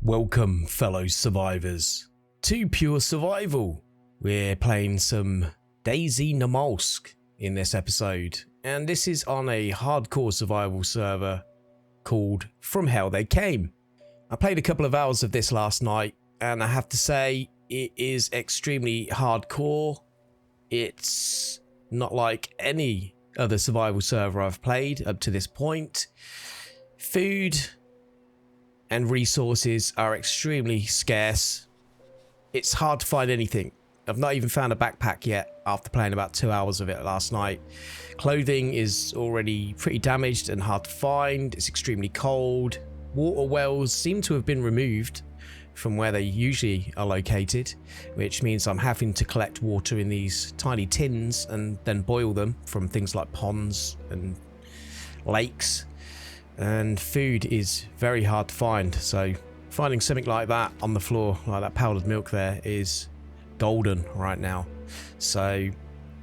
Welcome, fellow survivors, to Pure Survival. We're playing some DAYZ Namalsk in this episode, and this is on a hardcore survival server called From Hell They Came. I played a couple of hours of this last night, and I have to say it is extremely hardcore. It's not like any other survival server I've played up to this point. Food and resources are extremely scarce. It's hard to find anything. I've not even found a backpack yet after playing about 2 hours of it last night. Clothing is already pretty damaged and hard to find. It's extremely cold. Water wells seem to have been removed from where they usually are located, which means I'm having to collect water in these tiny tins and then boil them from things like ponds and lakes. And food is very hard to find, so finding something like that on the floor, like that powdered milk there, is golden right now. So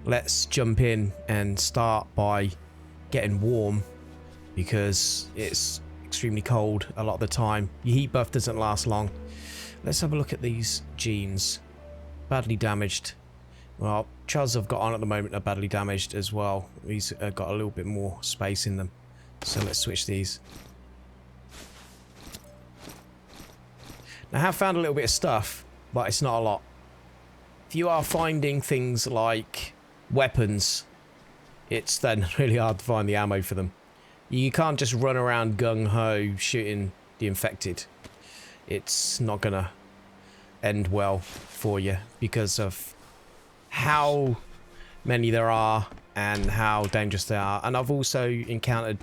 let's jump in and start by getting warm, because it's extremely cold a lot of the time. Your heat buff doesn't last long. Let's have a look at these jeans. Badly damaged. Well, trousers I've got on at the moment are badly damaged as well. These have got a little bit more space in them. So let's switch these. Now, I have found a little bit of stuff, but it's not a lot. If you are finding things like weapons, it's then really hard to find the ammo for them. You can't just run around gung-ho shooting the infected. It's not gonna end well for you because of how many there are and how dangerous they are. And I've also encountered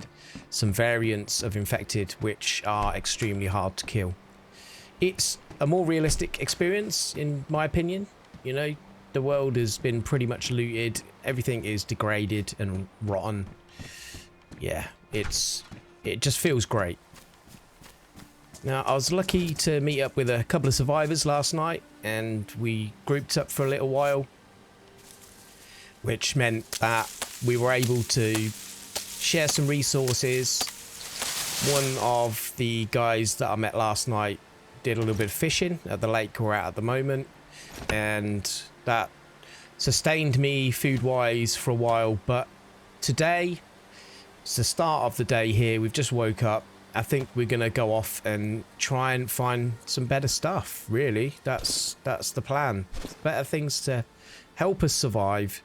some variants of infected which are extremely hard to kill. It's a more realistic experience in my opinion. You know, the world has been pretty much looted. Everything is degraded and rotten. Yeah, it just feels great. Now, I was lucky to meet up with a couple of survivors last night, and we grouped up for a little while, which meant that we were able to share some resources. One of the guys that I met last night did a little bit of fishing at the lake we're at the moment, and that sustained me food-wise for a while. But today, it's the start of the day here. We've just woke up. I think we're going to go off and try and find some better stuff, really. That's the plan. Better things to help us survive.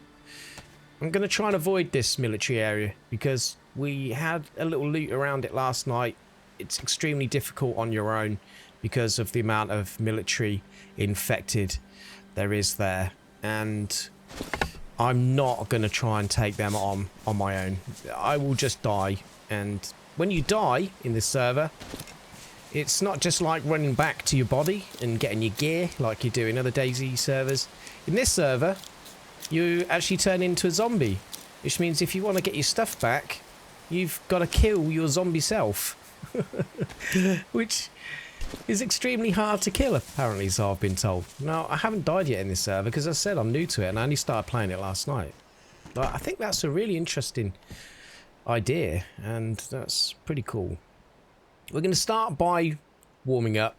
I'm going to try and avoid this military area because we had a little loot around it last night. It's extremely difficult on your own because of the amount of military infected there is there. And I'm not going to try and take them on my own. I will just die. And when you die in this server, it's not just like running back to your body and getting your gear like you do in other DayZ servers. In this server, you actually turn into a zombie, which means if you want to get your stuff back, you've got to kill your zombie self, which is extremely hard to kill, apparently, so I've been told. Now, I haven't died yet in this server because, as I said, I'm new to it and I only started playing it last night. But I think that's a really interesting idea, and that's pretty cool. We're going to start by warming up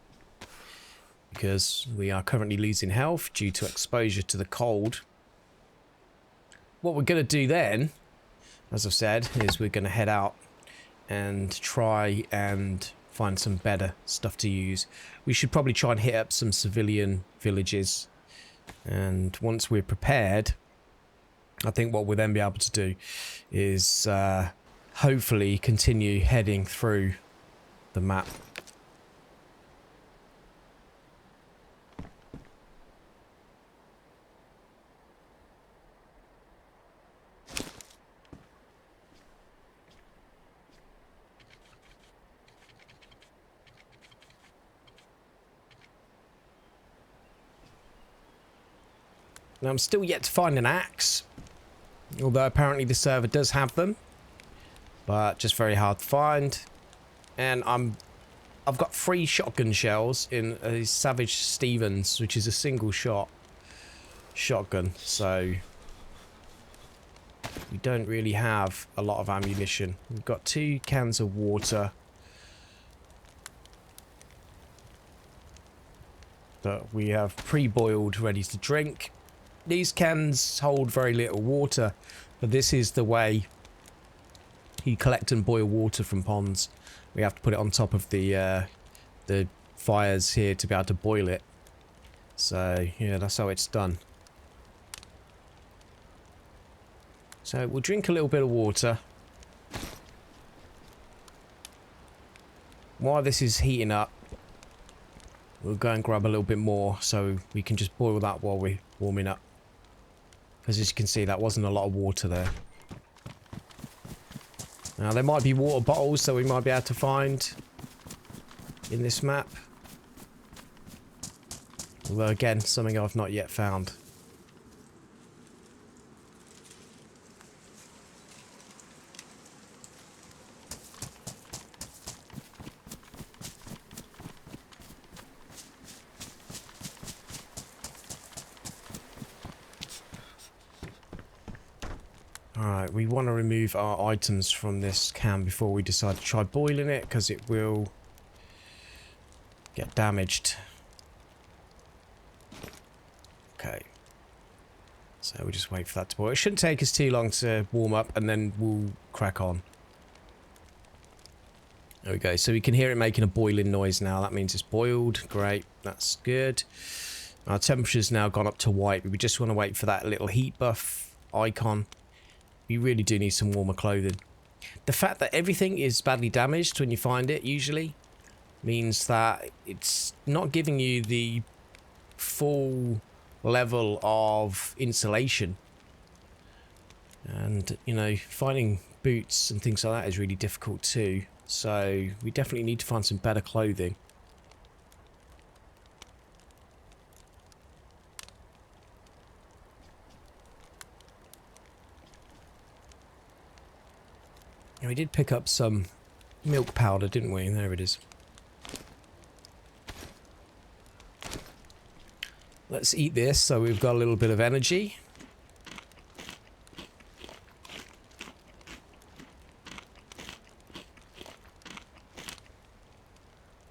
because we are currently losing health due to exposure to the cold. What we're going to do then, as I've said, is we're going to head out and try and find some better stuff to use. We should probably try and hit up some civilian villages, and once we're prepared, I think what we'll then be able to do is hopefully continue heading through the map. Now, I'm still yet to find an axe, although apparently the server does have them, but just very hard to find. And I've got 3 shotgun shells in a Savage Stevens, which is a single shot shotgun, so we don't really have a lot of ammunition. We've got 2 cans of water. that we have pre-boiled, ready to drink. These cans hold very little water, but this is the way you collect and boil water from ponds. We have to put it on top of the fires here to be able to boil it. So yeah, that's how it's done. So we'll drink a little bit of water. While this is heating up, we'll go and grab a little bit more so we can just boil that while we're warming up. Because as you can see, that wasn't a lot of water there. Now there might be water bottles that we might be able to find in this map. Although again, something I've not yet found. Alright, we want to remove our items from this can before we decide to try boiling it, because it will get damaged. Okay. So we'll just wait for that to boil. It shouldn't take us too long to warm up, and then we'll crack on. There we go. So we can hear it making a boiling noise now. That means it's boiled. Great. That's good. Our temperature's now gone up to white. We just want to wait for that little heat buff icon. We really do need some warmer clothing. The fact that everything is badly damaged when you find it usually means that it's not giving you the full level of insulation. And, you know, finding boots and things like that is really difficult too. So we definitely need to find some better clothing. We did pick up some milk powder, didn't we? There it is. Let's eat this so we've got a little bit of energy.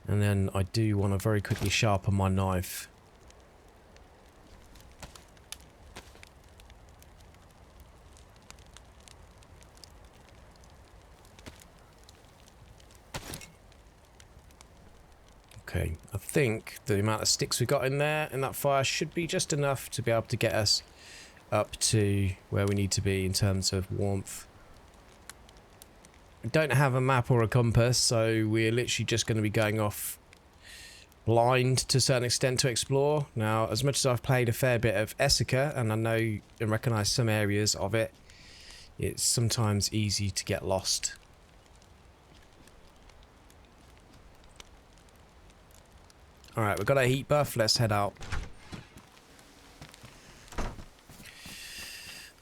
And then I do want to very quickly sharpen my knife. Okay, I think the amount of sticks we got in there in that fire should be just enough to be able to get us up to where we need to be in terms of warmth. I don't have a map or a compass, so we're literally just going to be going off blind to a certain extent to explore. Now, as much as I've played a fair bit of Essica, and I know and recognise some areas of it, it's sometimes easy to get lost. Alright, we've got a heat buff, let's head out.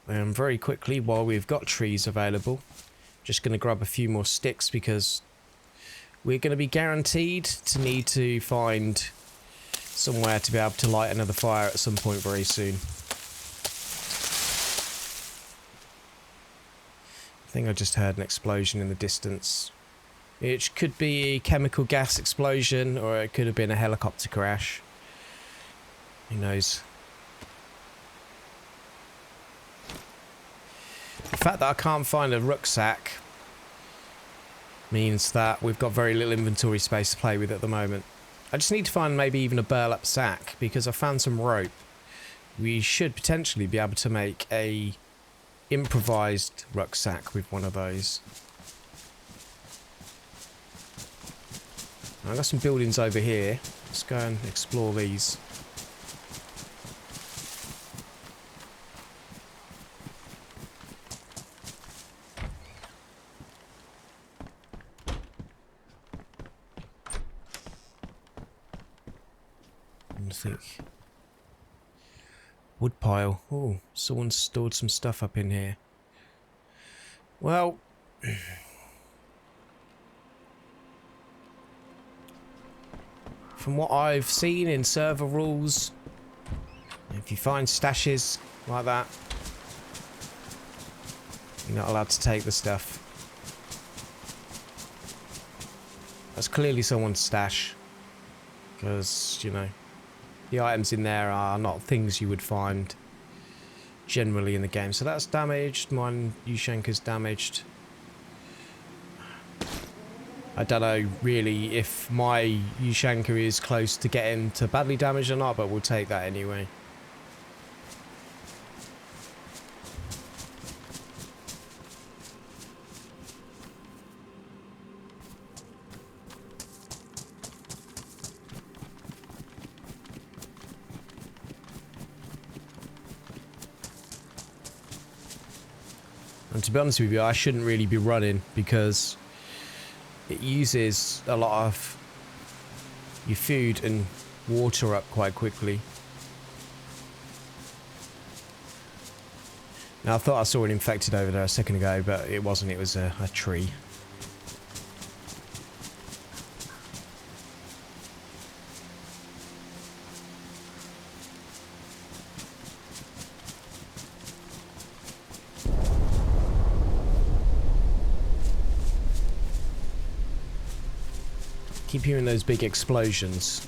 And very quickly, while we've got trees available, just going to grab a few more sticks because we're going to be guaranteed to need to find somewhere to be able to light another fire at some point very soon. I think I just heard an explosion in the distance. It could be a chemical gas explosion, or it could have been a helicopter crash. Who knows? The fact that I can't find a rucksack means that we've got very little inventory space to play with at the moment. I just need to find maybe even a burlap sack, because I found some rope. We should potentially be able to make a improvised rucksack with one of those. I've got some buildings over here. Let's go and explore these. I think wood pile. Oh, someone stored some stuff up in here. Well, from what I've seen in server rules, if you find stashes like that, you're not allowed to take the stuff. That's clearly someone's stash, because, you know, the items in there are not things you would find generally in the game. So that's damaged. Mine Ushanka's damaged. I don't know really if my Ushanka is close to getting to badly damaged or not, but we'll take that anyway. And to be honest with you, I shouldn't really be running because it uses a lot of your food and water up quite quickly. Now, I thought I saw an infected over there a second ago, but it wasn't. It was a tree. Keep hearing those big explosions.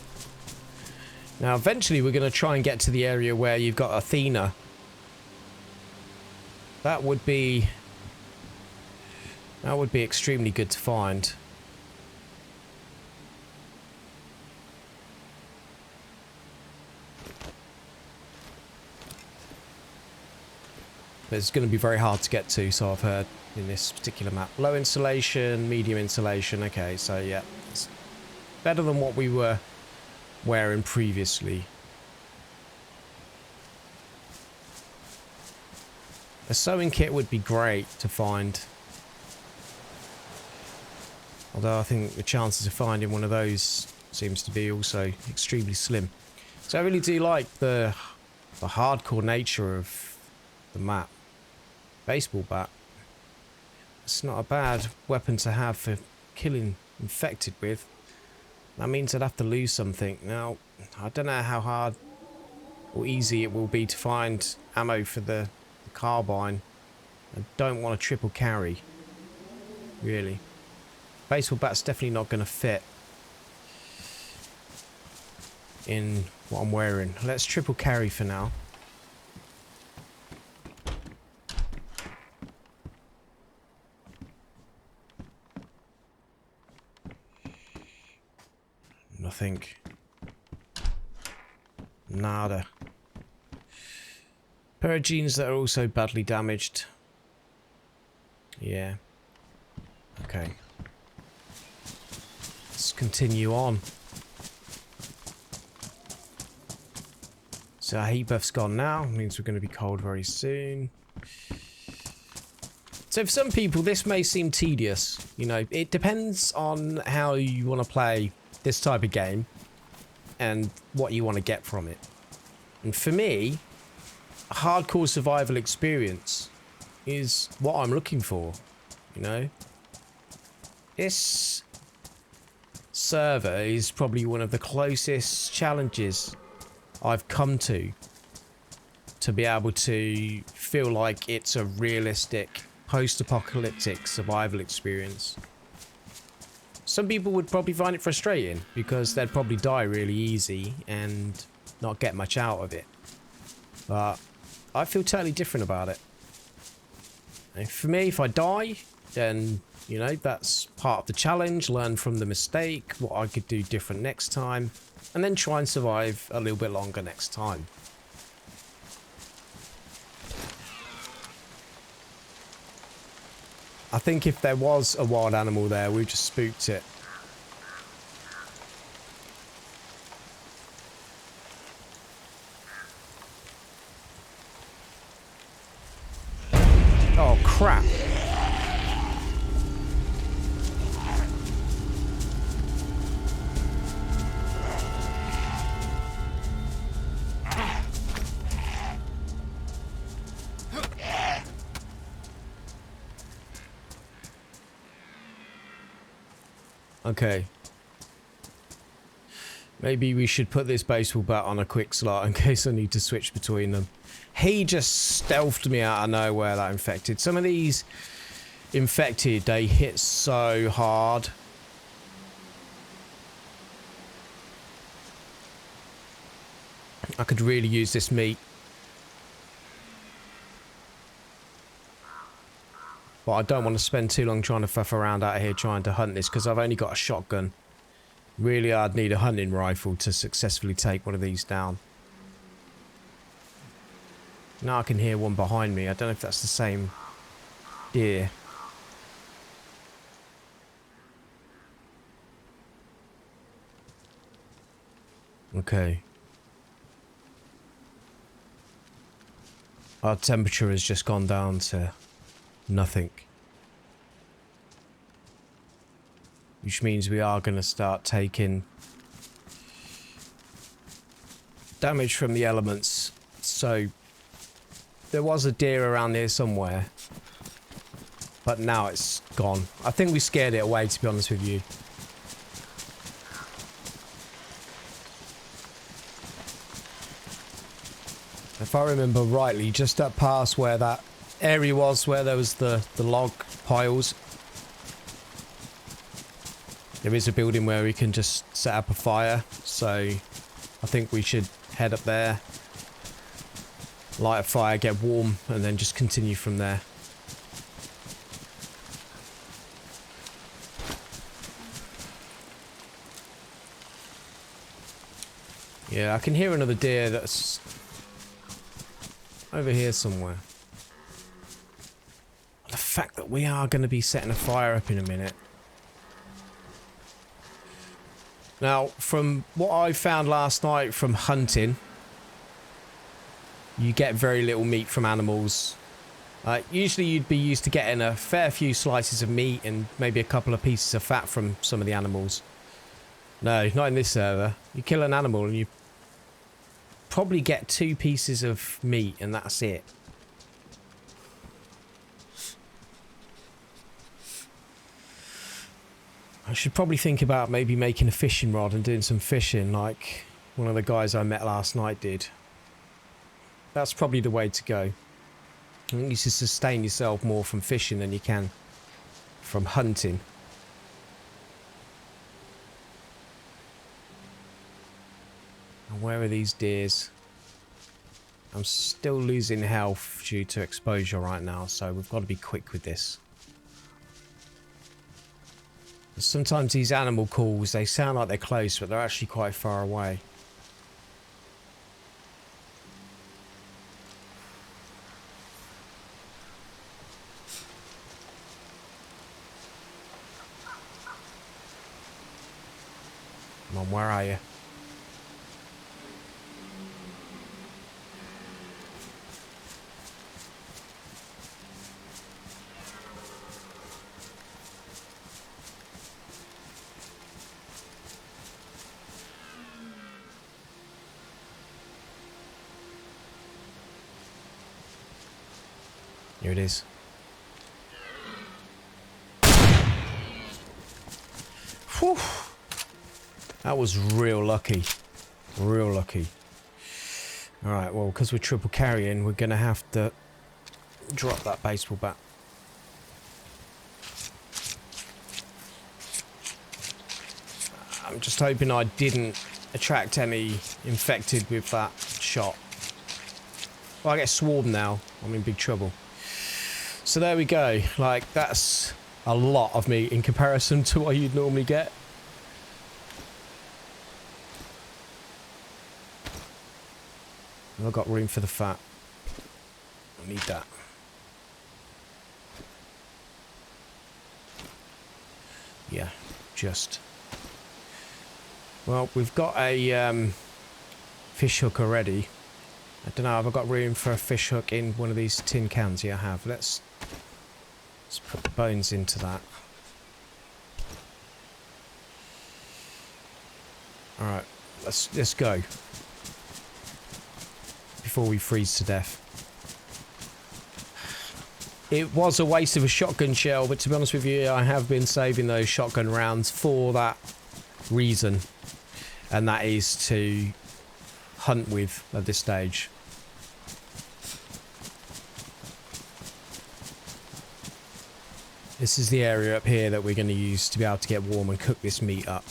Now eventually we're going to try and get to the area where you've got Athena. That would be extremely good to find. But it's going to be very hard to get to, so I've heard, in this particular map. Low insulation, medium insulation. Okay, so yeah, it's better than what we were wearing previously. A sewing kit would be great to find. Although I think the chances of finding one of those seems to be also extremely slim. So I really do like the hardcore nature of the map. Baseball bat. It's not a bad weapon to have for killing infected with. That means I'd have to lose something. Now, I don't know how hard or easy it will be to find ammo for the carbine. I don't want a triple carry. Really. Baseball bat's definitely not going to fit in what I'm wearing. Let's triple carry for now. Nothing. Nada. Pair of jeans that are also badly damaged. Yeah. Okay. Let's continue on. So our heat buff's gone now. Means we're going to be cold very soon. So for some people this may seem tedious. You know, it depends on how you want to play this type of game and what you want to get from it. And for me, a hardcore survival experience is what I'm looking for, you know. This server is probably one of the closest challenges I've come to be able to feel like it's a realistic post-apocalyptic survival experience. Some people would probably find it frustrating because they'd probably die really easy and not get much out of it. But I feel totally different about it. And for me, if I die, then, you know, that's part of the challenge. Learn from the mistake, what I could do different next time, and then try and survive a little bit longer next time. I think if there was a wild animal there, we've just spooked it. Oh, crap. Okay. Maybe we should put this baseball bat on a quick slot in case I need to switch between them. He just stealthed me out of nowhere, that infected. Some of these infected, they hit so hard. I could really use this meat. But I don't want to spend too long trying to fuff around out here trying to hunt this because I've only got a shotgun. Really, I'd need a hunting rifle to successfully take one of these down. Now I can hear one behind me. I don't know if that's the same deer. Okay. Our temperature has just gone down to nothing. Which means we are going to start taking damage from the elements. So there was a deer around here somewhere, but now it's gone. I think we scared it away, to be honest with you. If I remember rightly, just up past where that area was, where there was the log piles, there is a building where we can just set up a fire. So I think we should head up there, light a fire, get warm, and then just continue from there. Yeah, I can hear another deer that's over here somewhere. The fact that we are going to be setting a fire up in a minute. Now, from what I found last night from hunting, you get very little meat from animals. Usually you'd be used to getting a fair few slices of meat and maybe a couple of pieces of fat from some of the animals. No, not in this server. You kill an animal and you probably get 2 pieces of meat and that's it. I should probably think about maybe making a fishing rod and doing some fishing like one of the guys I met last night did. That's probably the way to go. I think you should sustain yourself more from fishing than you can from hunting. And where are these deers? I'm still losing health due to exposure right now, so we've got to be quick with this. Sometimes these animal calls, they sound like they're close, but they're actually quite far away. Come on, where are you? Here it is. Whew. That was real lucky. Real lucky. Alright, well, because we're triple carrying, we're going to have to drop that baseball bat. I'm just hoping I didn't attract any infected with that shot. Well, I get swarmed now. I'm in big trouble. So there we go. Like, that's a lot of meat in comparison to what you'd normally get. I've got room for the fat. I need that. Yeah, just. Well, we've got a fish hook already. I don't know, have I got room for a fish hook in one of these tin cans? Yeah, I have. Let's put the bones into that. Alright, let's go. Before we freeze to death. It was a waste of a shotgun shell, but to be honest with you, I have been saving those shotgun rounds for that reason. And that is to hunt with at this stage. This is the area up here that we're going to use to be able to get warm and cook this meat up.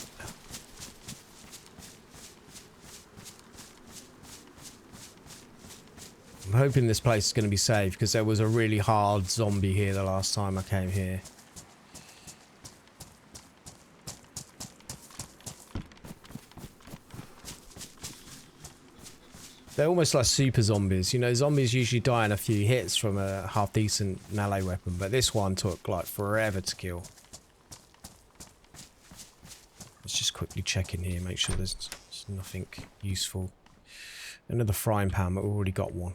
I'm hoping this place is going to be safe because there was a really hard zombie here the last time I came here. They're almost like super zombies. You know, zombies usually die in a few hits from a half-decent melee weapon, but this one took like forever to kill. Let's just quickly check in here, make sure there's nothing useful. Another frying pan, but we've already got one.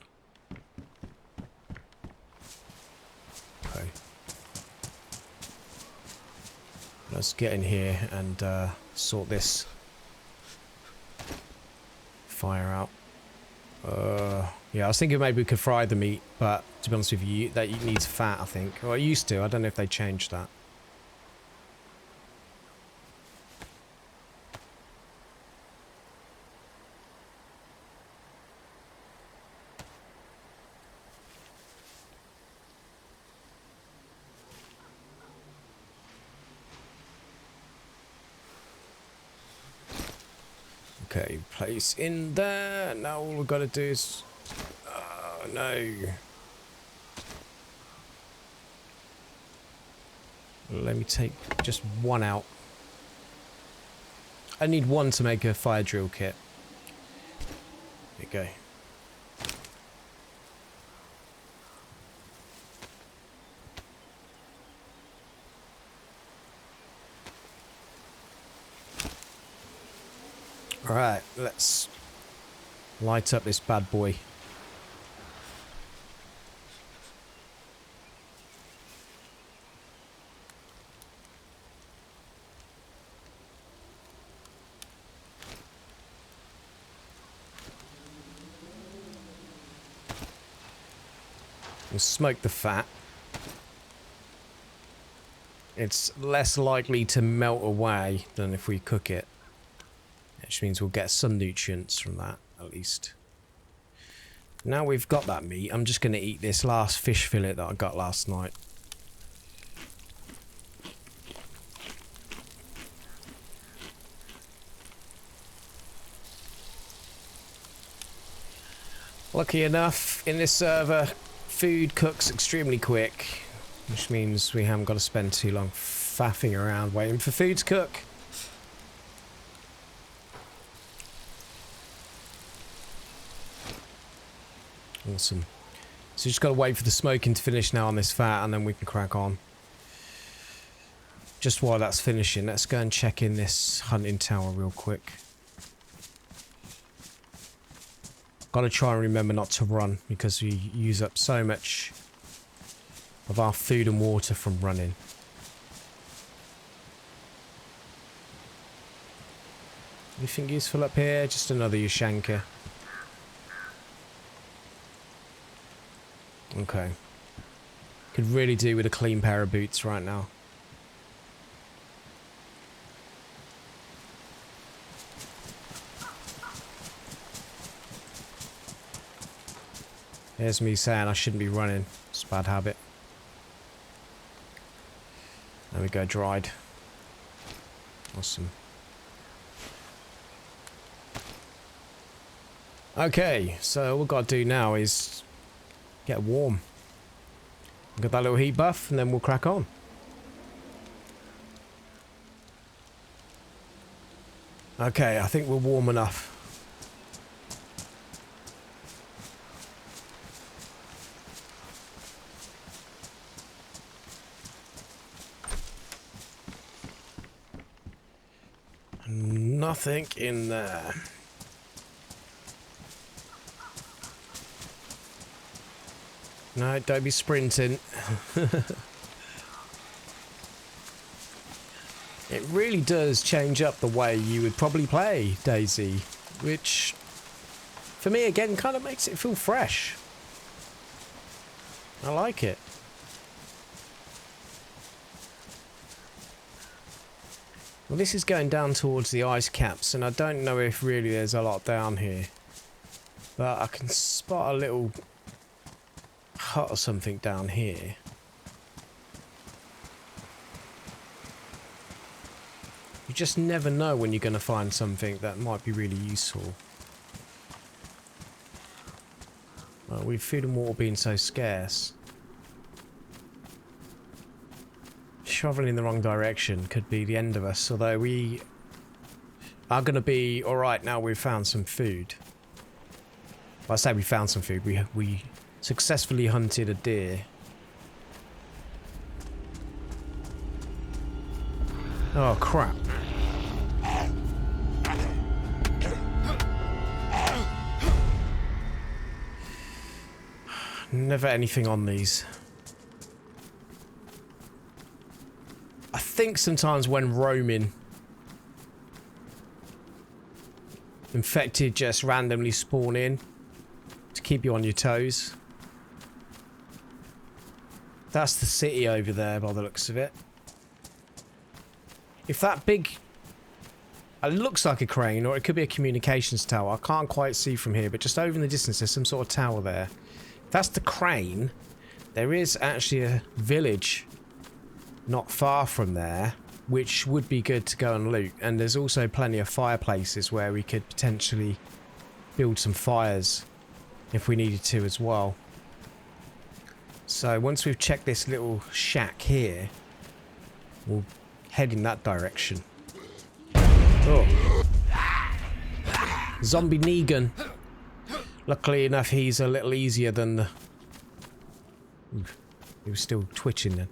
Okay. Let's get in here and sort this fire out. Yeah, I was thinking maybe we could fry the meat, but to be honest with you, that needs fat, I think. Or it used to. I don't know if they changed that. Okay, place in there. Now all we've got to do is... Oh, no. Let me take just one out. I need one to make a fire drill kit. There you go. Alright, let's light up this bad boy. We'll smoke the fat. It's less likely to melt away than if we cook it. Which means we'll get some nutrients from that, at least. Now we've got that meat, I'm just going to eat this last fish fillet that I got last night. Lucky enough, in this server, food cooks extremely quick, which means we haven't got to spend too long faffing around waiting for food to cook. Awesome. So just got to wait for the smoking to finish now on this fat and then we can crack on. Just while that's finishing, let's go and check in this hunting tower real quick. Got to try and remember not to run because we use up so much of our food and water from running. Anything useful up here? Just another Ushanka. Okay. Could really do with a clean pair of boots right now. Here's me saying I shouldn't be running. It's a bad habit. There we go, dried. Awesome. Okay, so all we've got to do now is get warm. Get that little heat buff and then we'll crack on. Okay, I think we're warm enough. Nothing in there. No, don't be sprinting. It really does change up the way you would probably play DayZ, which for me again kind of makes it feel fresh. I like it. Well, this is going down towards the ice caps, and I don't know if really there's a lot down here. But I can spot a little hut or something down here. You just never know when you're going to find something that might be really useful. With food and water being so scarce, traveling in the wrong direction could be the end of us, although we are going to be alright now we've found some food. Well, I say we found some food, we successfully hunted a deer. Oh crap. Never anything on these. I think sometimes when roaming, infected just randomly spawn in to keep you on your toes. That's the city over there by the looks of it. If that big... It looks like a crane, or it could be a communications tower. I can't quite see from here, but just over in the distance there's some sort of tower there. If that's the crane, there is actually a village not far from there, which would be good to go and loot. And there's also plenty of fireplaces where we could potentially build some fires if we needed to as well. So once we've checked this little shack here, we'll head in that direction. Oh. Zombie Negan. Luckily enough, he's a little easier than the... Oof, he was still twitching then.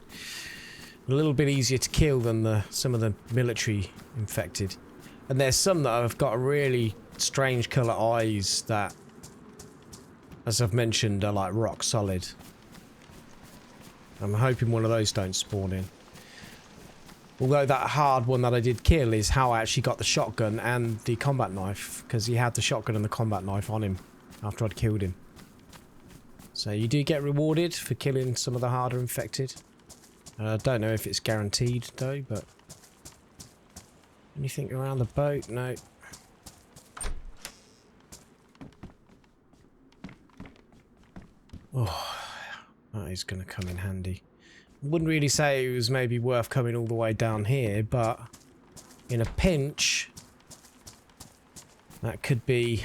A little bit easier to kill than some of the military infected. And there's some that have got really strange colour eyes that, as I've mentioned, are like rock solid. I'm hoping one of those don't spawn in. Although that hard one that I did kill is how I actually got the shotgun and the combat knife, because he had the shotgun and the combat knife on him after I'd killed him. So you do get rewarded for killing some of the harder infected. I don't know if it's guaranteed though, but... Anything around the boat? No. Oh, that is going to come in handy. Wouldn't really say it was maybe worth coming all the way down here, but in a pinch, that could be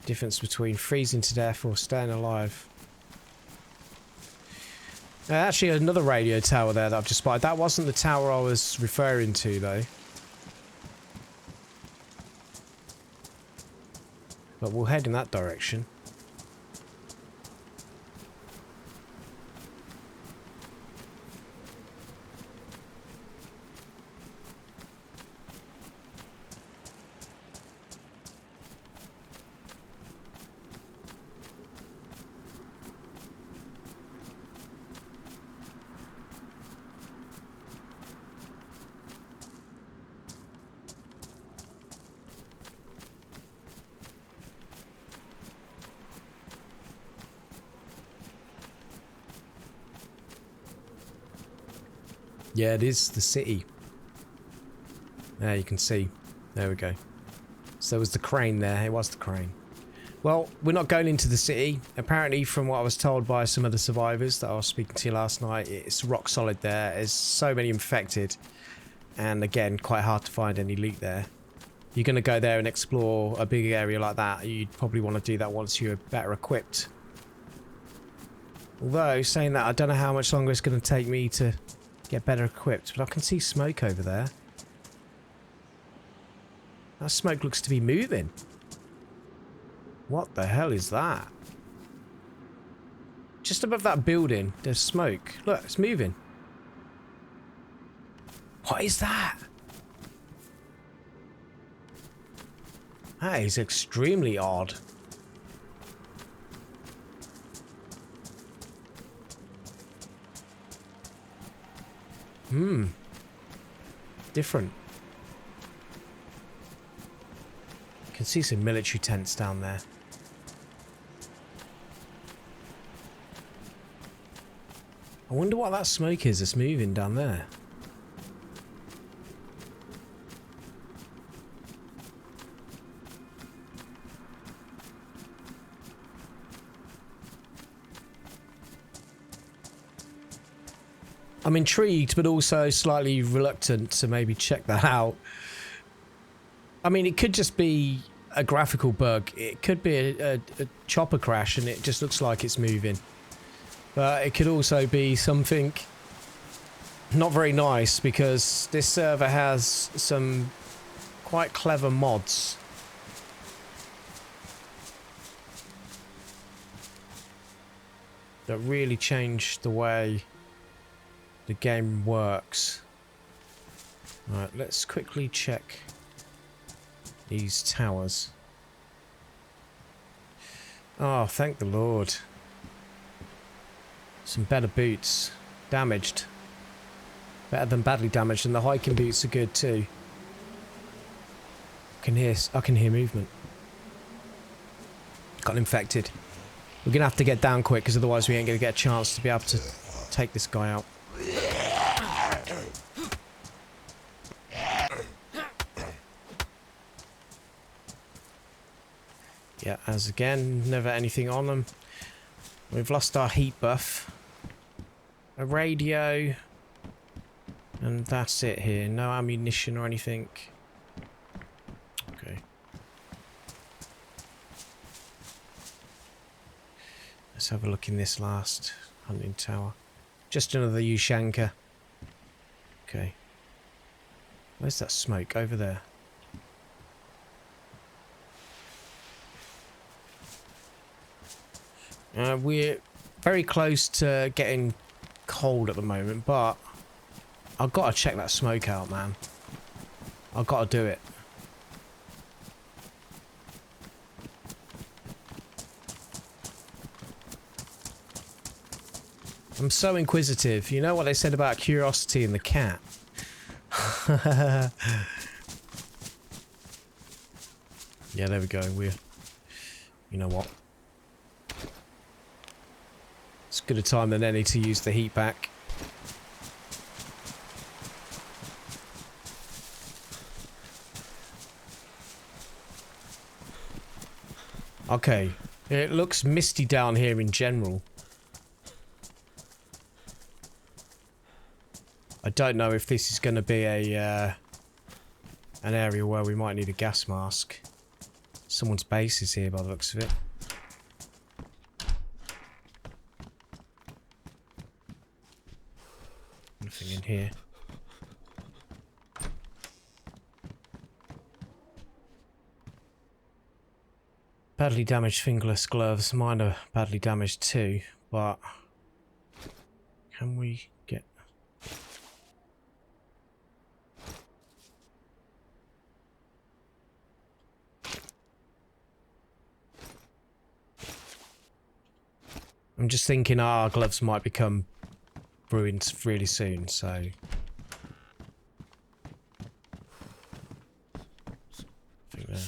the difference between freezing to death or staying alive. Actually, another radio tower there that I've just spotted. That wasn't the tower I was referring to, though. But we'll head in that direction. Yeah, it is the city. There you can see. There we go. So there was the crane there. It was the crane. Well, we're not going into the city. Apparently, from what I was told by some of the survivors that I was speaking to last night, it's rock solid there. There's so many infected. And again, quite hard to find any loot there. You're going to go there and explore a big area like that. You'd probably want to do that once you're better equipped. Although, saying that, I don't know how much longer it's going to take me to get better equipped, but I can see smoke over there. That smoke looks to be moving. What the hell is that? Just above that building, there's smoke. Look, it's moving. What is that? That is extremely odd. Different. You can see some military tents down there. I wonder what that smoke is that's moving down there. I'm intrigued, but also slightly reluctant to maybe check that out. I mean, it could just be a graphical bug. It could be a chopper crash and it just looks like it's moving. But it could also be something not very nice, because this server has some quite clever mods. That really change the way the game works. Right, let's quickly check these towers. Oh, thank the Lord. Some better boots. Damaged. Better than badly damaged, and the hiking boots are good too. I can hear movement. Got infected. We're gonna have to get down quick, because otherwise we ain't gonna get a chance to be able to take this guy out. Yeah, as again, never anything on them. We've lost our heat buff. A radio. And that's it here. No ammunition or anything. Okay. Let's have a look in this last hunting tower. Just another Ushanka. Okay. Where's that smoke? Over there. We're very close to getting cold at the moment, but I've got to check that smoke out, man. I've got to do it. I'm so inquisitive. You know what they said about curiosity and the cat? Yeah, there we go. You know what? It's good a time than any to use the heat pack. Okay, it looks misty down here in general. I don't know if this is going to be an area where we might need a gas mask. Someone's base is here by the looks of it. Nothing in here. Badly damaged fingerless gloves. Mine are badly damaged too, but can we get... I'm just thinking our gloves might become ruined really soon, so... I think there.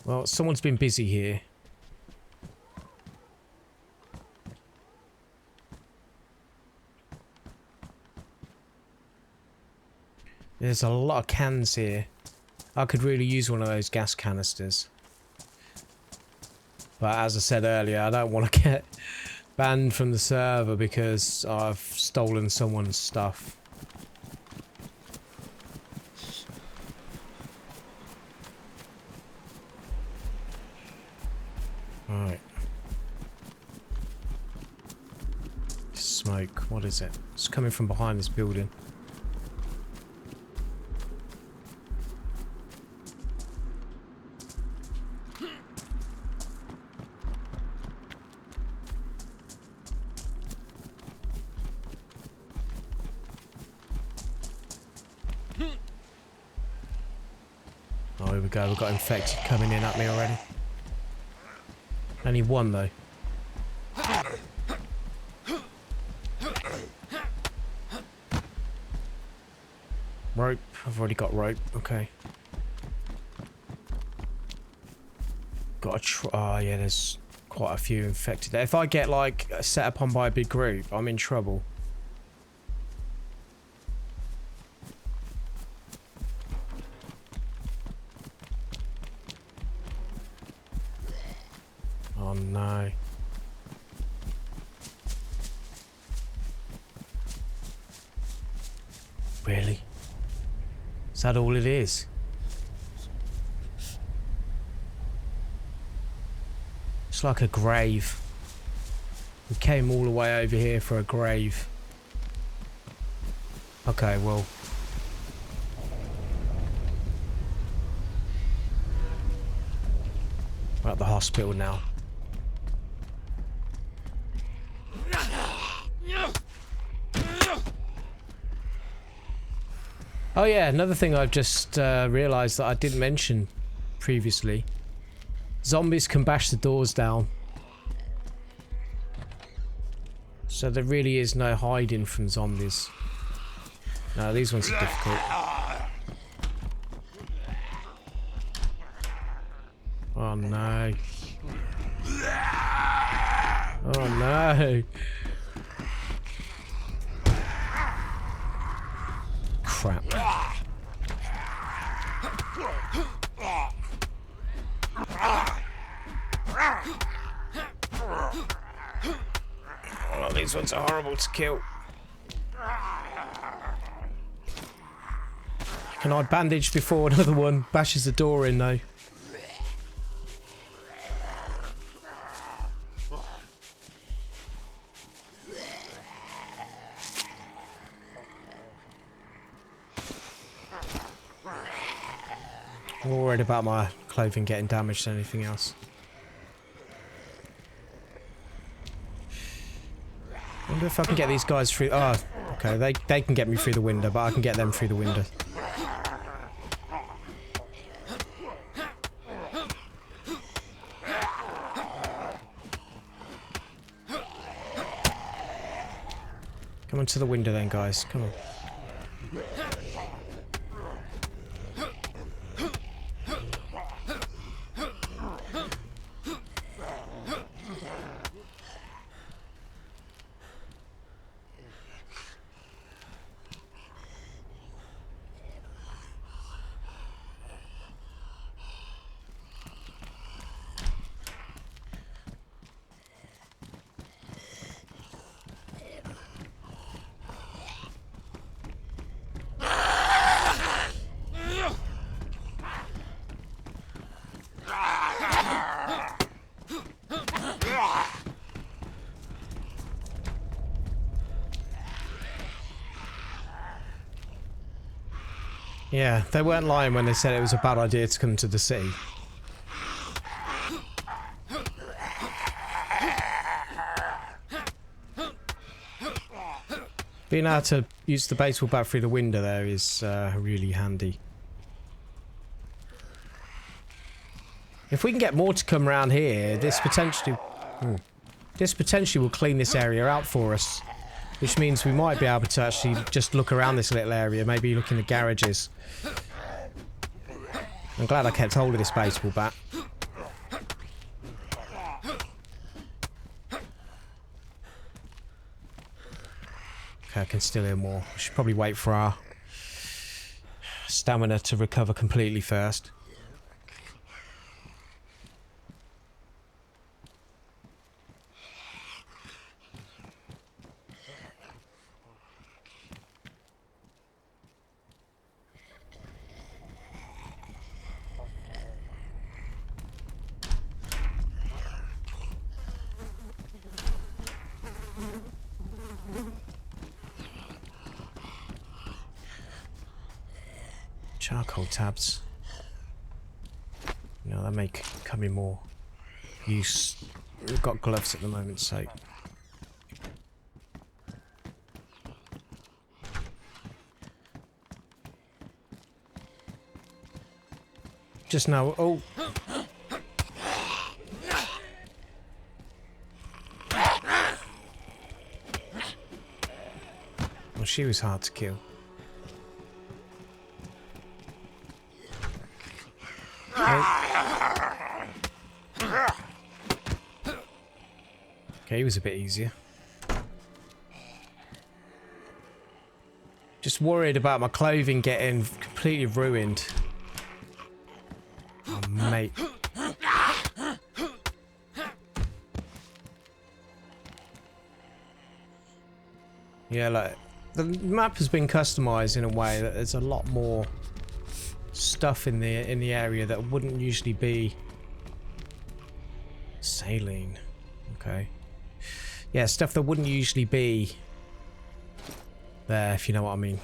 Well, someone's been busy here. There's a lot of cans here. I could really use one of those gas canisters. But as I said earlier, I don't want to get banned from the server because I've stolen someone's stuff. Alright. Smoke, what is it? It's coming from behind this building. Oh, here we go. We've got infected coming in at me already. Only one, though. Rope. I've already got rope. Okay. Got a oh, yeah, there's quite a few infected there. If I get, like, set upon by a big group, I'm in trouble. Oh no. Really? Is that all it is? It's like a grave. We came all the way over here for a grave. Okay, well. We're at the hospital now. Oh yeah, another thing I've just realised that I didn't mention previously. Zombies can bash the doors down. So there really is no hiding from zombies. No, these ones are difficult. Oh no. Oh no. Crap. Oh, these ones are horrible to kill. Can I bandage before another one bashes the door in though? I'm more worried about my clothing getting damaged than anything else. I wonder if I can get these guys through. Oh, okay. They can get me through the window, but I can get them through the window. Come on to the window then, guys. Come on. Yeah, they weren't lying when they said it was a bad idea to come to the city. Being able to use the baseball bat through the window there is really handy. If we can get more to come around here, this potentially will clean this area out for us. Which means we might be able to actually just look around this little area, maybe look in the garages. I'm glad I kept hold of this baseball bat. Okay, I can still hear more. We should probably wait for our stamina to recover completely first. Charcoal tabs. You know, that may come in more use. We've got gloves at the moment, so. Just now. Oh. Well, she was hard to kill. Okay, he was a bit easier. Just worried about my clothing getting completely ruined. Oh, mate. Yeah, like, the map has been customized in a way that there's a lot more stuff in the area that wouldn't usually be Saline. Okay. Yeah, stuff that wouldn't usually be there, if you know what I mean.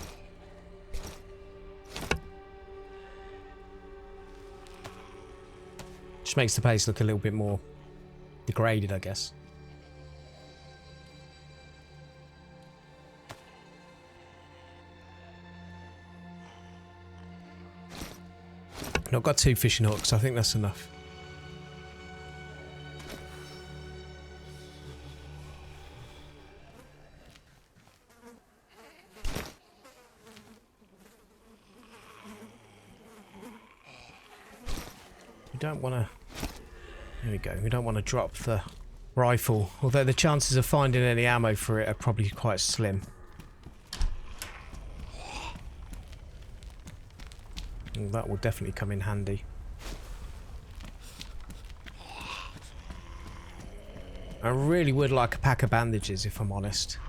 Just makes the place look a little bit more degraded, I guess. I've got 2 fishing hooks, I think that's enough. We don't want to... There we go. We don't want to drop the rifle, although the chances of finding any ammo for it are probably quite slim. And that will definitely come in handy. I really would like a pack of bandages, if I'm honest.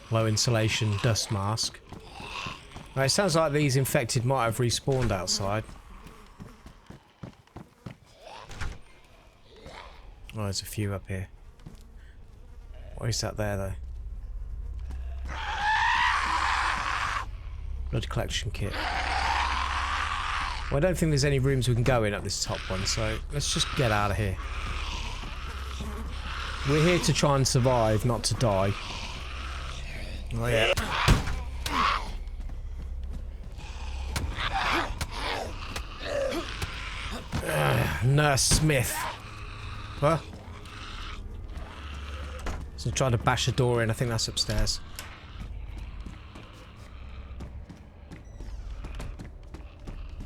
Low insulation dust mask. Now, it sounds like these infected might have respawned outside. Oh, there's a few up here. What is that there, though? Blood collection kit. Well, I don't think there's any rooms we can go in at this top one, so let's just get out of here. We're here to try and survive, not to die. Oh, yeah. Nurse Smith. What? So trying to bash a door in. I think that's upstairs.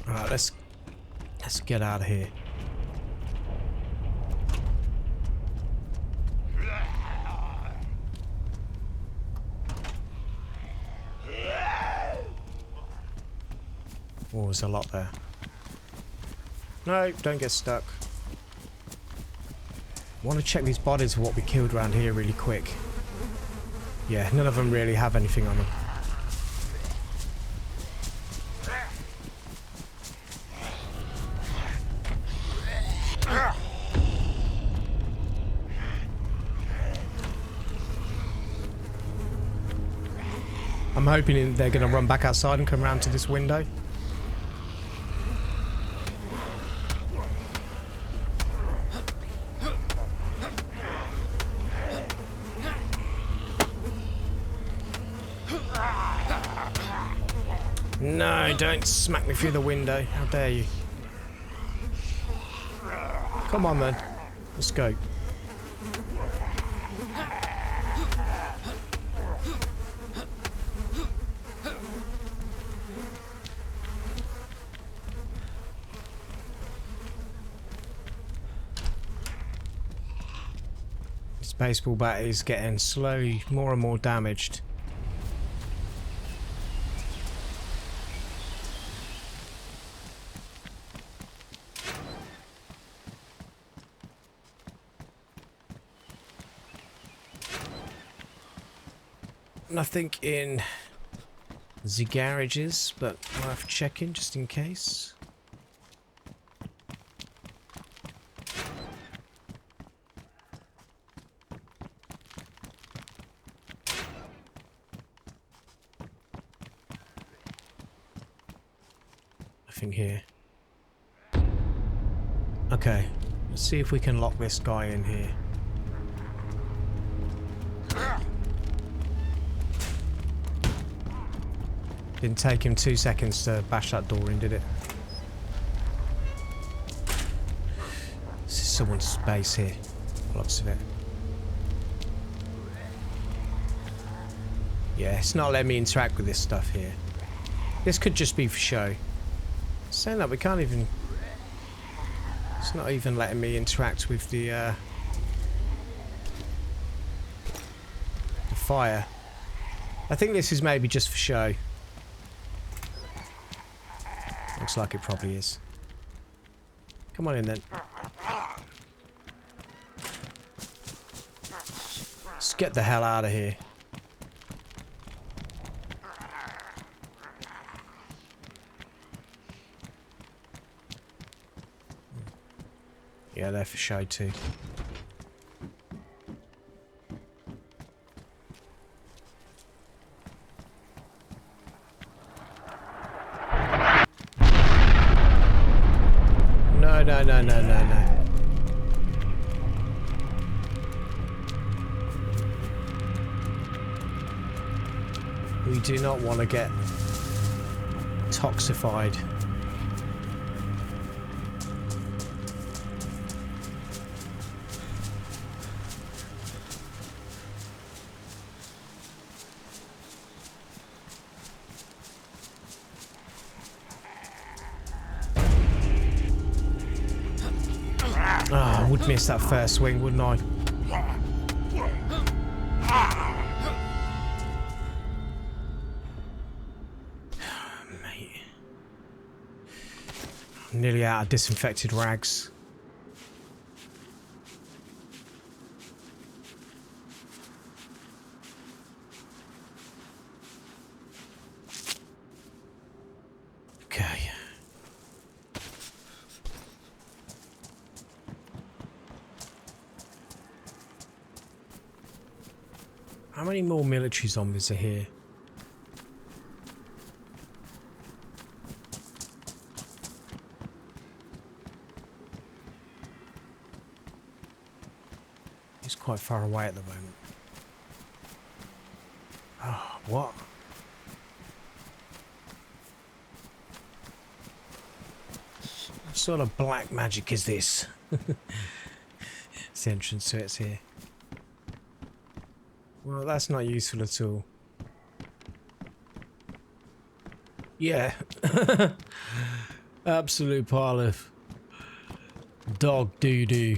Alright, let's get out of here. Oh, there's a lot there. No, don't get stuck. I want to check these bodies of what we killed around here really quick. Yeah, none of them really have anything on them. I'm hoping they're going to run back outside and come around to this window. No, don't smack me through the window. How dare you. Come on then. Let's go. This baseball bat is getting slowly more and more damaged. Nothing in the garages, but worth checking just in case. Nothing here. Okay, let's see if we can lock this guy in here. Didn't take him 2 seconds to bash that door in, did it? This is someone's space here. Lots of it. Yeah, it's not letting me interact with this stuff here. This could just be for show. Saying that, we can't even... It's not even letting me interact with the fire. I think this is maybe just for show. Looks like it probably is. Come on in then. Let's get the hell out of here. Yeah, they're for show too. No, no, no, no, no, no. We do not want to get toxified. Ah, I would miss that first swing, wouldn't I? Mate. I'm nearly out of disinfected rags. Okay. How many more military zombies are here? He's quite far away at the moment. Oh, what? What sort of black magic is this? It's the entrance to it's here. Well, that's not useful at all. Yeah. Absolute pile of dog doo-doo.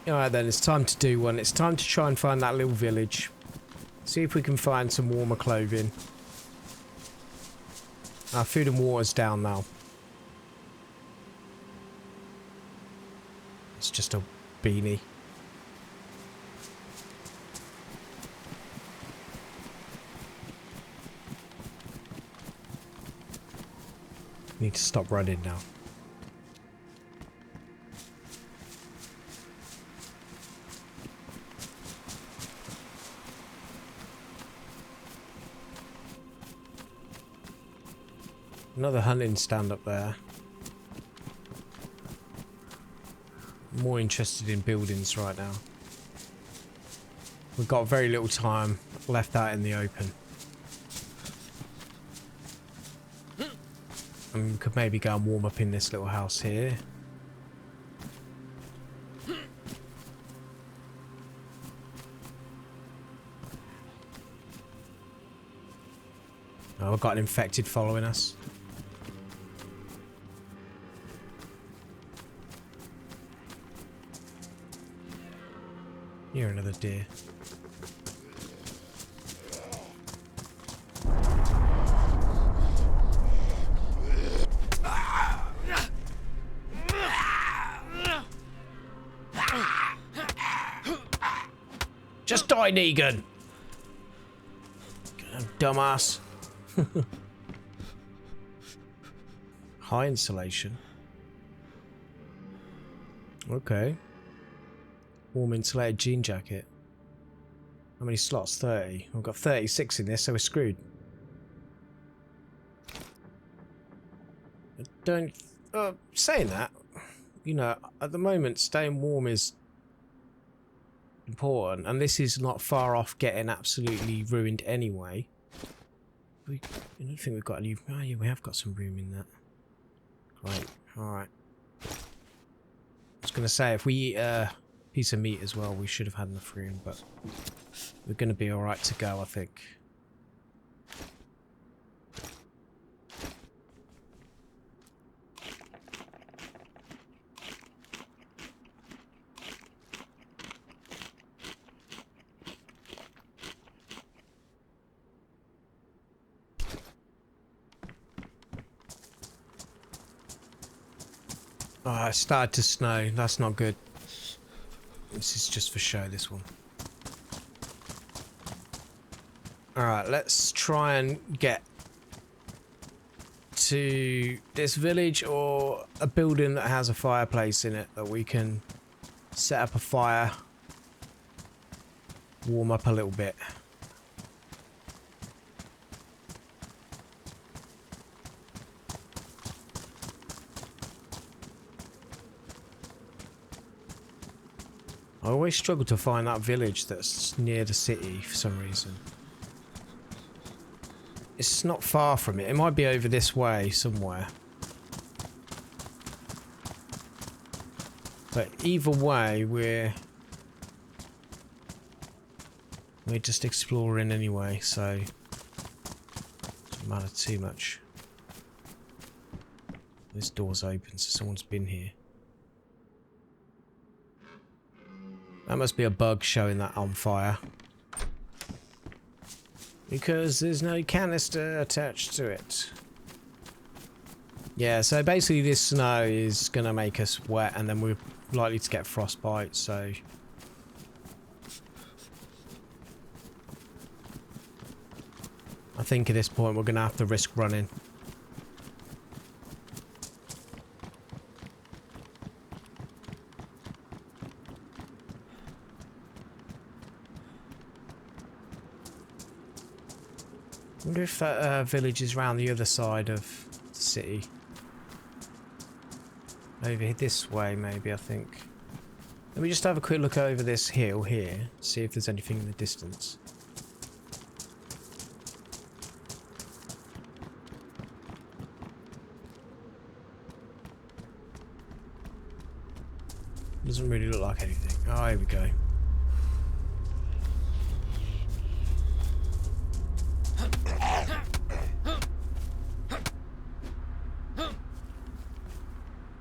Alright then, it's time to do one. It's time to try and find that little village. See if we can find some warmer clothing. Our food and water's down now. It's just a beanie. Need to stop running now. Another hunting stand up there. More interested in buildings right now. We've got very little time left out in the open. And we could maybe go and warm up in this little house here. Oh, we've got an infected following us. You're another deer. Just die, Negan! Dumbass. High insulation. Okay. Warm insulated jean jacket. How many slots? 30. I've got 36 in this, so we're screwed. I don't... saying that, you know, at the moment staying warm is important, and this is not far off getting absolutely ruined anyway. I don't think we've got any... Oh yeah, we have got some room in that. Right, alright. I was going to say, if we eat piece of meat as well, we should have had enough room, but we're going to be alright to go, I think. Oh, it started to snow. That's not good. This is just for show, this one. Alright, let's try and get to this village or a building that has a fireplace in it that we can set up a fire, warm up a little bit. I always struggle to find that village that's near the city for some reason. It's not far from it. It might be over this way somewhere. But either way, we're just exploring anyway, so it doesn't matter too much. This door's open, so someone's been here. That must be a bug showing that on fire. Because there's no canister attached to it. Yeah, so basically this snow is going to make us wet and then we're likely to get frostbite, so... I think at this point we're going to have to risk running. I wonder if that village is around the other side of the city. Over this way, maybe, I think. Let me just have a quick look over this hill here, see if there's anything in the distance. Doesn't really look like anything. Oh, here we go.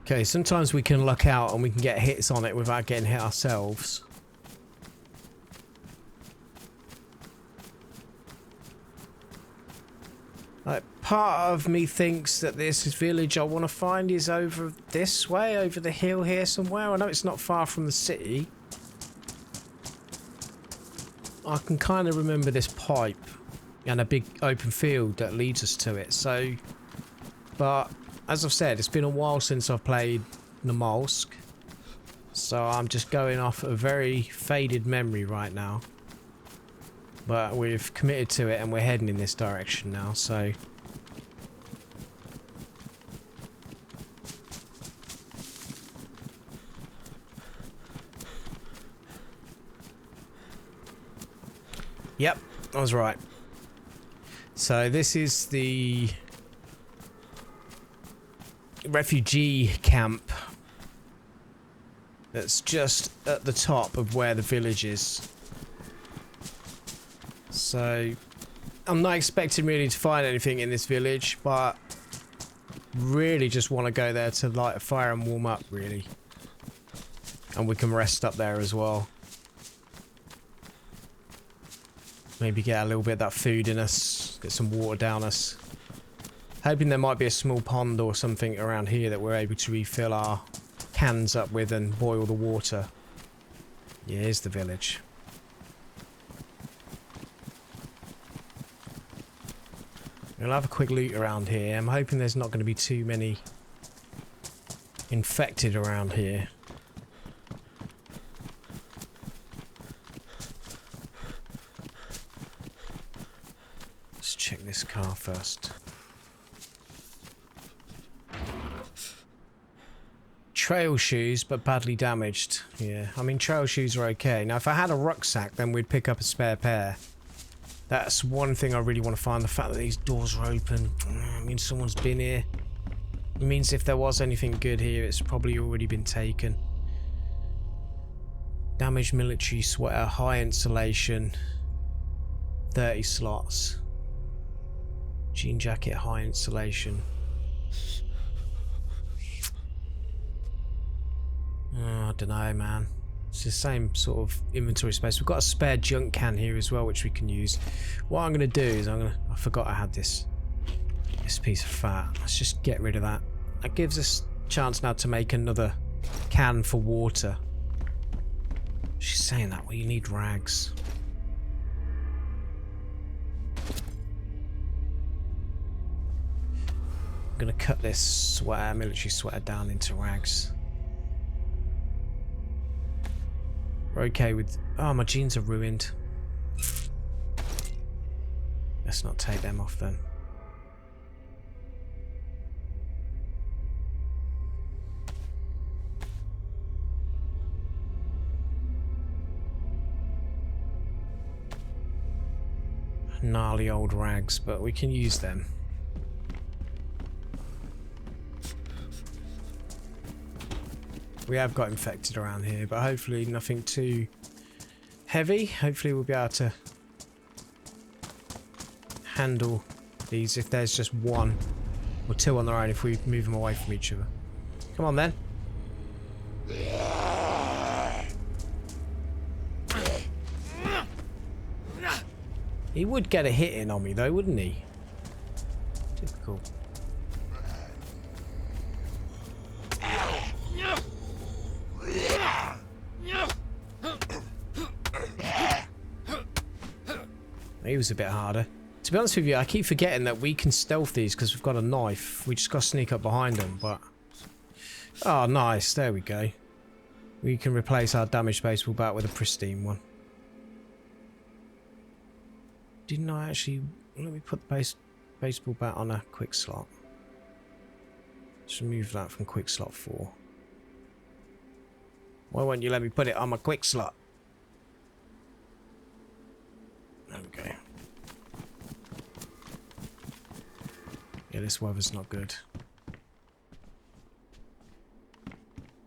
Okay, sometimes we can luck out and we can get hits on it without getting hit ourselves. Like, part of me thinks that this village I want to find is over this way, over the hill here somewhere. I know it's not far from the city. I can kind of remember this pipe and a big open field that leads us to it, so... But... As I've said, it's been a while since I've played Namalsk, so I'm just going off a very faded memory right now. But we've committed to it and we're heading in this direction now, so... Yep, I was right. So this is the... refugee camp that's just at the top of where the village is. So I'm not expecting really to find anything in this village, but really just want to go there to light a fire and warm up, really. And we can rest up there as well. Maybe get a little bit of that food in us, get some water down us. Hoping there might be a small pond or something around here that we're able to refill our cans up with and boil the water. Yeah, here's the village. We'll have a quick loot around here. I'm hoping there's not going to be too many infected around here. Let's check this car first. Trail shoes, but badly damaged. Yeah, I mean, trail shoes are okay. Now, if I had a rucksack, then we'd pick up a spare pair. That's one thing I really want to find. The fact that these doors are open. I mean, someone's been here. It means if there was anything good here, it's probably already been taken. Damaged military sweater, high insulation. 30 slots. Jean jacket, high insulation. Oh, I don't know, man. It's the same sort of inventory space. We've got a spare junk can here as well, which we can use. What I'm going to do is I forgot I had this piece of fat. Let's just get rid of that. That gives us a chance now to make another can for water. She's saying that, well, you need rags. I'm going to cut this sweater, military sweater, down into rags. We're okay with... Oh, my jeans are ruined. Let's not take them off then. Gnarly old rags, but we can use them. We have got infected around here, but hopefully nothing too heavy. Hopefully we'll be able to handle these if there's just one or two on their own, if we move them away from each other. Come on then. He would get a hit in on me though, wouldn't he? Typical. He was a bit harder. To be honest with you, I keep forgetting that we can stealth these because we've got a knife. We just got to sneak up behind them, but... Oh, nice. There we go. We can replace our damaged baseball bat with a pristine one. Didn't I actually... Let me put the baseball bat on a quick slot. Just remove that from quick slot 4. Why won't you let me put it on my quick slot? There we go. Yeah, this weather's not good.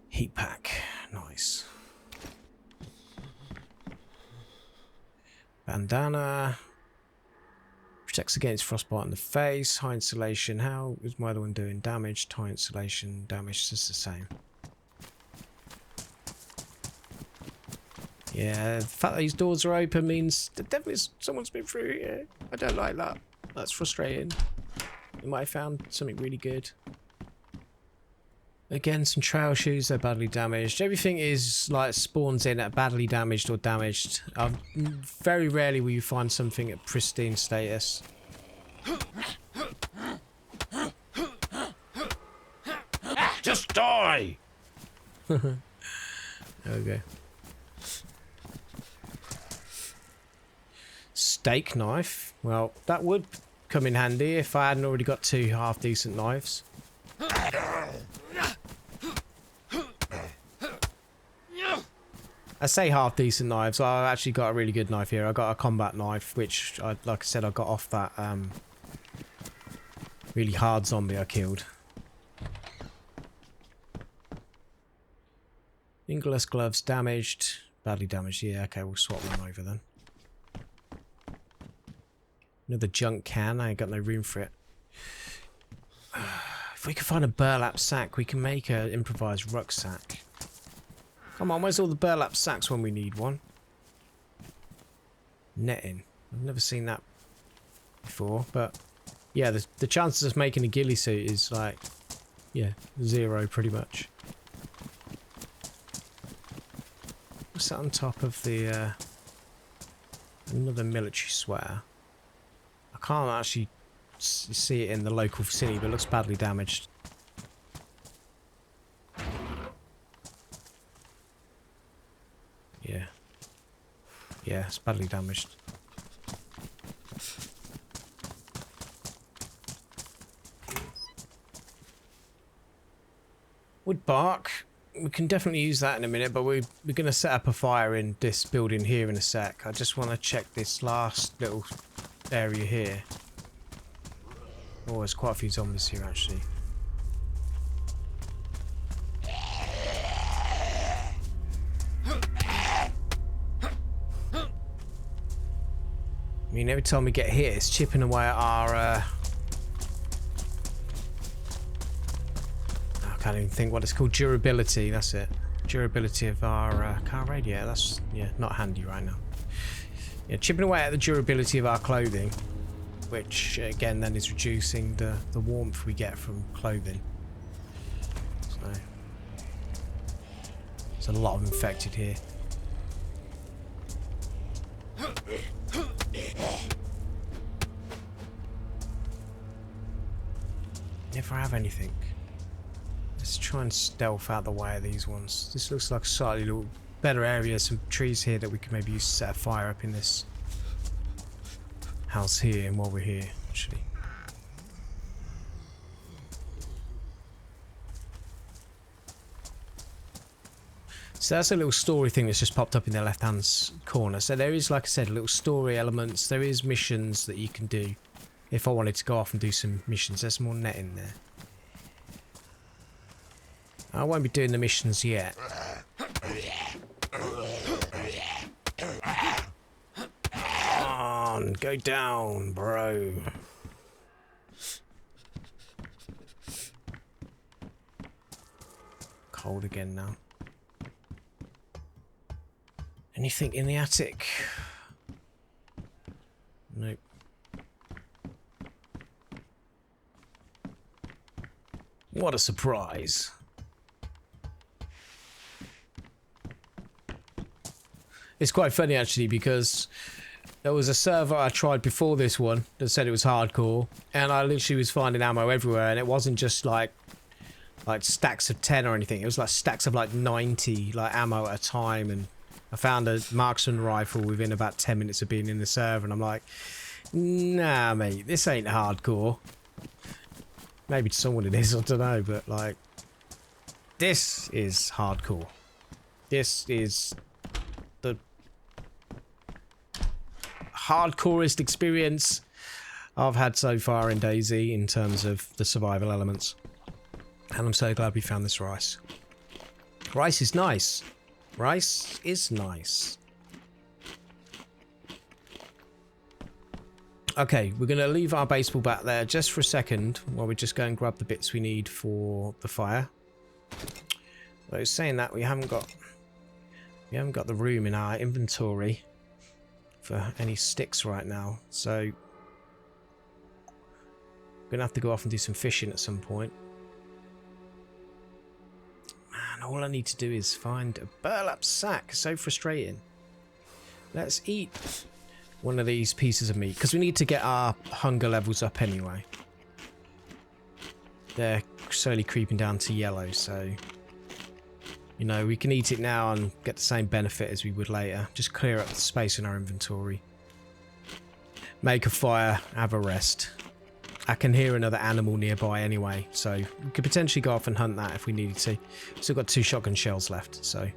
Heat pack. Nice. Bandana. Protects against frostbite in the face. High insulation. How is my other one doing? Damaged. High insulation. Damaged. It's the same. Yeah, the fact that these doors are open means that definitely someone's been through here. I don't like that. That's frustrating. You might have found something really good. Again, some trail shoes, they're badly damaged. Everything is like spawns in at badly damaged or damaged. Very rarely will you find something at pristine status. Just die! Okay. Steak knife. Well, that would come in handy if I hadn't already got 2 half-decent knives. I say half-decent knives. I've actually got a really good knife here. I got a combat knife, which, like I said, I got off that really hard zombie I killed. Fingerless gloves damaged. Badly damaged. Yeah, okay, we'll swap them over then. Another junk can. I ain't got no room for it. If we can find a burlap sack, we can make an improvised rucksack. Come on, where's all the burlap sacks when we need one? Netting. I've never seen that before, but yeah, the chances of making a ghillie suit is like, yeah, 0 pretty much. What's that on top of the, another military sweater? I can't actually see it in the local vicinity, but it looks badly damaged. Yeah. Yeah, it's badly damaged. Wood bark. We can definitely use that in a minute, but we're going to set up a fire in this building here in a sec. I just want to check this last little area here. Oh, there's quite a few zombies here actually. I mean, every time we get hit, it's chipping away at our... I can't even think what it's called. Durability, that's it. Durability of our car radiator. That's, yeah, not handy right now. Yeah, chipping away at the durability of our clothing, which, again, then is reducing the warmth we get from clothing. So, there's a lot of infected here. if I have anything. Let's try and stealth out the way of these ones. This looks like a slightly little better area. Some trees here that we could maybe use to set a fire up in this house here, and while we're here, actually. So that's a little story thing that's just popped up in the left hand corner. So there is, like I said, little story elements. There is missions that you can do. If I wanted to go off and do some missions, there's more net in there. I won't be doing the missions yet. Come on, go down, bro. Cold again now. Anything in the attic? Nope. What a surprise. It's quite funny actually, because there was a server I tried before this one that said it was hardcore, and I literally was finding ammo everywhere, and it wasn't just like stacks of 10 or anything. It was like stacks of like 90 like ammo at a time, and I found a marksman rifle within about 10 minutes of being in the server, and I'm like, nah mate, this ain't hardcore. Maybe to someone it is, I don't know, but like, this is hardcore. This is the hardcorest experience I've had so far in DayZ in terms of the survival elements. And I'm so glad we found this rice. Rice is nice. Rice is nice. Okay, we're going to leave our baseball bat there just for a second while we just go and grab the bits we need for the fire. Though saying that, we haven't got the room in our inventory for any sticks right now, so we're going to have to go off and do some fishing at some point. Man, all I need to do is find a burlap sack. So frustrating. Let's eat one of these pieces of meat, because we need to get our hunger levels up anyway. They're slowly creeping down to yellow, so you know, we can eat it now and get the same benefit as we would later. Just clear up the space in our inventory. Make a fire, have a rest. I can hear another animal nearby anyway, so we could potentially go off and hunt that if we needed to. Still got 2 shotgun shells left, so I'm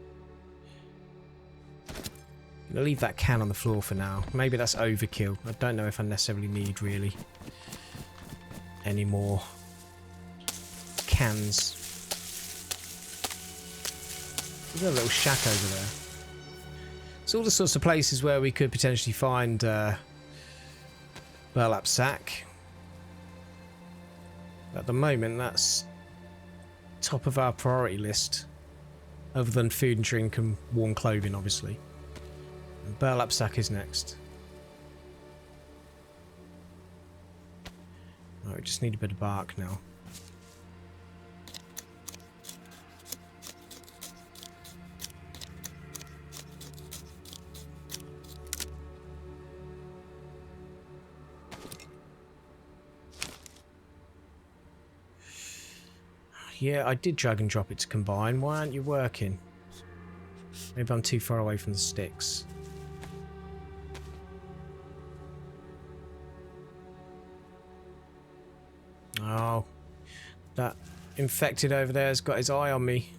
gonna leave that can on the floor for now. Maybe that's overkill. I don't know if I necessarily need really any more cans. There's a little shack over there. It's all the sorts of places where we could potentially find burlap sack. At the moment, that's top of our priority list, other than food and drink and warm clothing, obviously. And burlap sack is next. Oh, we just need a bit of bark now. Yeah, I did drag and drop it to combine. Why aren't you working? Maybe I'm too far away from the sticks. Oh, that infected over there has got his eye on me.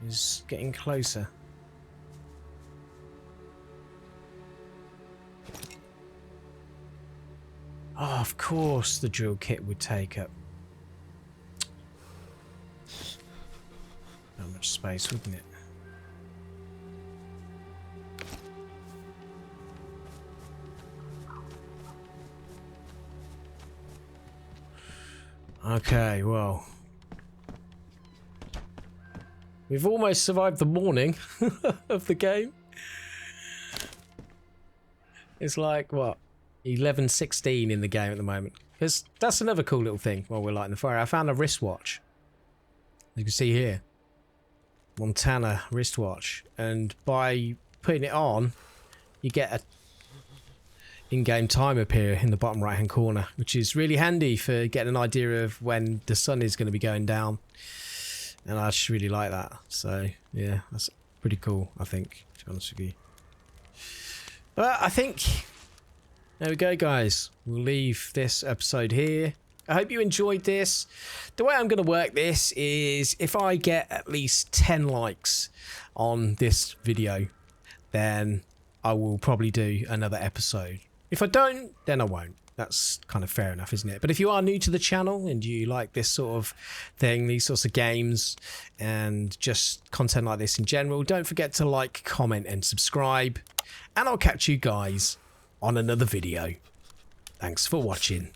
He's getting closer. Oh, of course the drill kit would take up that much space, wouldn't it? Okay, well, we've almost survived the morning of the game. It's like, what, 11:16 in the game at the moment. Because that's another cool little thing while we're lighting the fire. I found a wristwatch. You can see here. Montana wristwatch. And by putting it on, you get a... in-game time appear in the bottom right hand corner, which is really handy for getting an idea of when the sun is going to be going down, and I just really like that. So yeah, that's pretty cool, I think, to be honest with you. But I think there we go, guys. We'll leave this episode here. I hope you enjoyed this. The way I'm going to work this is if I get at least 10 likes on this video, then I will probably do another episode. If I don't, then I won't. That's kind of fair enough, isn't it? But if you are new to the channel and you like this sort of thing, these sorts of games, and just content like this in general, don't forget to like, comment, and subscribe. And I'll catch you guys on another video. Thanks for watching.